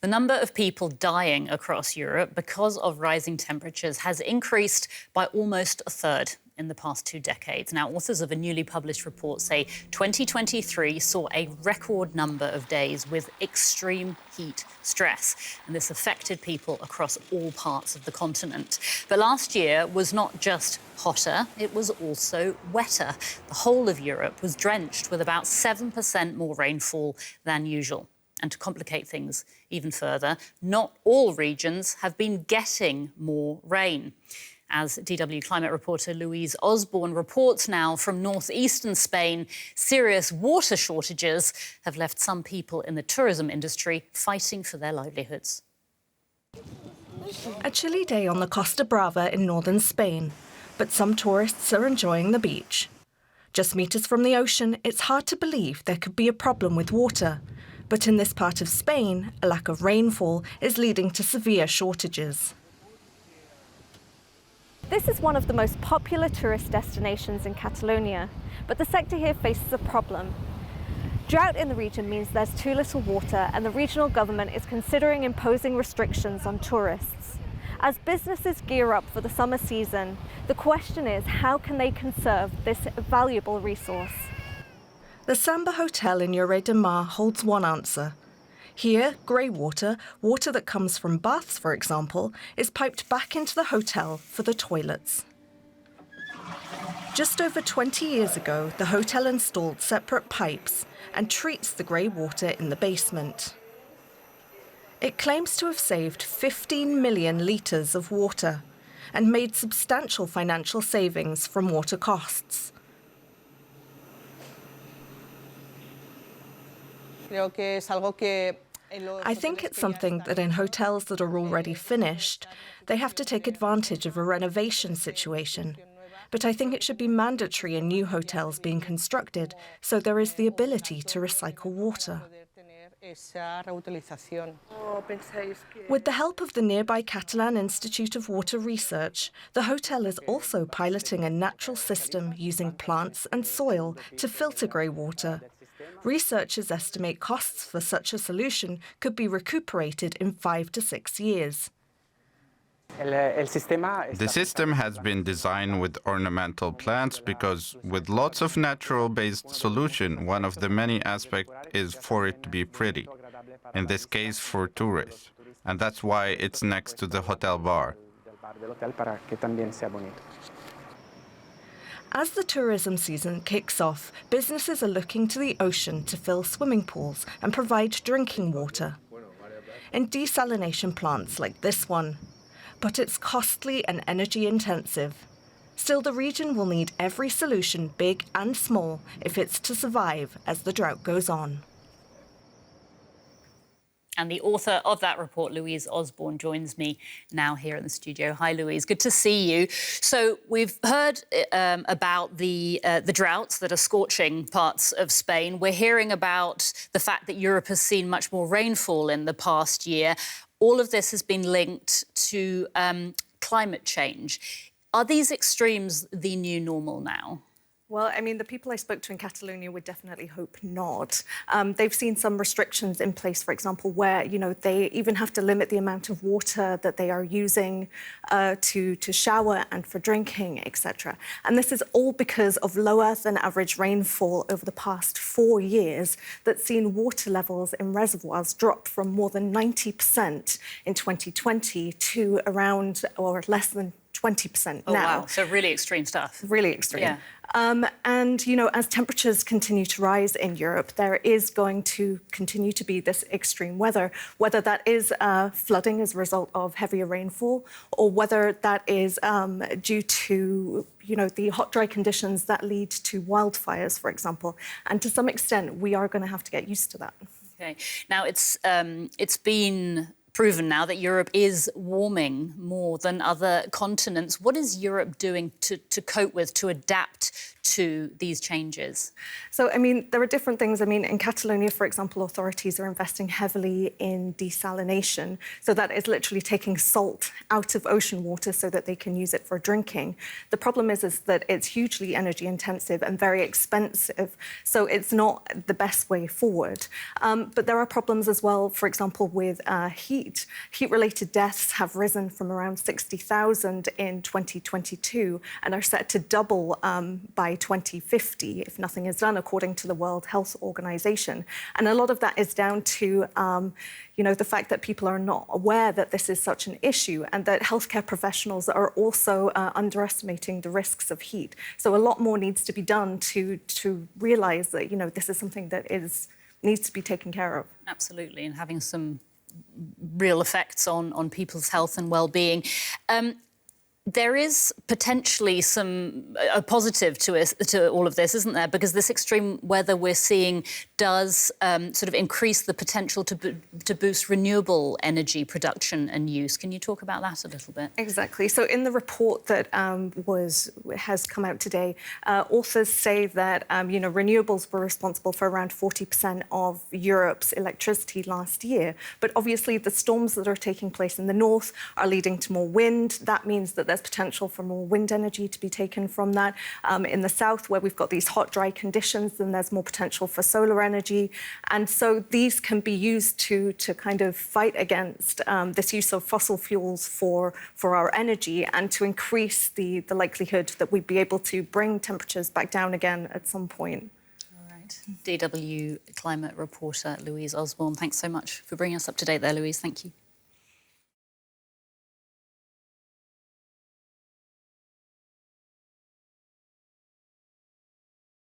The number of people dying across Europe because of rising temperatures has increased by almost a third in the past 2 decades. Now, authors of a newly published report say 2023 saw a record number of days with extreme heat stress, and this affected people across all parts of the continent. But last year was not just hotter, it was also wetter. The whole of Europe was drenched with about 7% more rainfall than usual. And to complicate things even further, not all regions have been getting more rain. As DW climate reporter Louise Osborne reports now from northeastern Spain, serious water shortages have left some people in the tourism industry fighting for their livelihoods. A chilly day on the Costa Brava in northern Spain, but some tourists are enjoying the beach. Just meters from the ocean, it's hard to believe there could be a problem with water. But in this part of Spain, a lack of rainfall is leading to severe shortages. This is one of the most popular tourist destinations in Catalonia, but the sector here faces a problem. Drought in the region means there's too little water, and the regional government is considering imposing restrictions on tourists. As businesses gear up for the summer season, the question is, how can they conserve this valuable resource? The Samba Hotel in Lloret de Mar holds one answer. Here, grey water, water that comes from baths, for example, is piped back into the hotel for the toilets. Just over 20 years ago, the hotel installed separate pipes and treats the grey water in the basement. It claims to have saved 15 million litres of water and made substantial financial savings from water costs. I think it's something that in hotels that are already finished, they have to take advantage of a renovation situation. But I think it should be mandatory in new hotels being constructed, so there is the ability to recycle water. With the help of the nearby Catalan Institute of Water Research, the hotel is also piloting a natural system using plants and soil to filter grey water. Researchers estimate costs for such a solution could be recuperated in 5 to 6 years. The system has been designed with ornamental plants because with lots of natural-based solution, one of the many aspects is for it to be pretty, in this case for tourists. And that's why it's next to the hotel bar. As the tourism season kicks off, businesses are looking to the ocean to fill swimming pools and provide drinking water in desalination plants like this one. But it's costly and energy intensive. Still, the region will need every solution, big and small, if it's to survive as the drought goes on. And the author of that report, Louise Osborne, joins me now here in the studio. Hi, Louise. Good to see you. So we've heard about the droughts that are scorching parts of Spain. We're hearing about the fact that Europe has seen much more rainfall in the past year. All of this has been linked to climate change. Are these extremes the new normal now? Well, I mean, the people I spoke to in Catalonia would definitely hope not. They've seen some restrictions in place, for example, where, you know, they even have to limit the amount of water that they are using to shower and for drinking, etc. And this is all because of lower than average rainfall over the past 4 years that's seen water levels in reservoirs drop from more than 90% in 2020 to around or less than 20% now. Wow, so really extreme stuff. Really extreme. Yeah. And, you know, as temperatures continue to rise in Europe, there is going to continue to be this extreme weather, whether that is flooding as a result of heavier rainfall or whether that is due to, you know, the hot, dry conditions that lead to wildfires, for example. And to some extent, we are going to have to get used to that. OK. Now, it's been proven now that Europe is warming more than other continents. What is Europe doing to cope with, to adapt to these changes? So, I mean, there are different things. I mean, in Catalonia, for example, authorities are investing heavily in desalination. So that is literally taking salt out of ocean water so that they can use it for drinking. The problem is that it's hugely energy intensive and very expensive. So it's not the best way forward. But there are problems as well, for example, with heat. Heat-related deaths have risen from around 60,000 in 2022 and are set to double by 2050 if nothing is done, according to the World Health Organization. And a lot of that is down to, the fact that people are not aware that this is such an issue and that healthcare professionals are also underestimating the risks of heat. So a lot more needs to be done to realize that, this is something that needs to be taken care of. Absolutely, and having some real effects on people's health and well-being. There is potentially a positive to all of this, isn't there? Because this extreme weather we're seeing does sort of increase the potential to boost renewable energy production and use. Can you talk about that a little bit? Exactly. So in the report that has come out today, authors say that renewables were responsible for around 40% of Europe's electricity last year. But obviously the storms that are taking place in the north are leading to more wind. That means that there's potential for more wind energy to be taken from that. In the south, where we've got these hot, dry conditions, then there's more potential for solar energy. And so these can be used to kind of fight against this use of fossil fuels for our energy and to increase the likelihood that we'd be able to bring temperatures back down again at some point. All right. DW climate reporter Louise Osborne, thanks so much for bringing us up to date there, Louise. Thank you.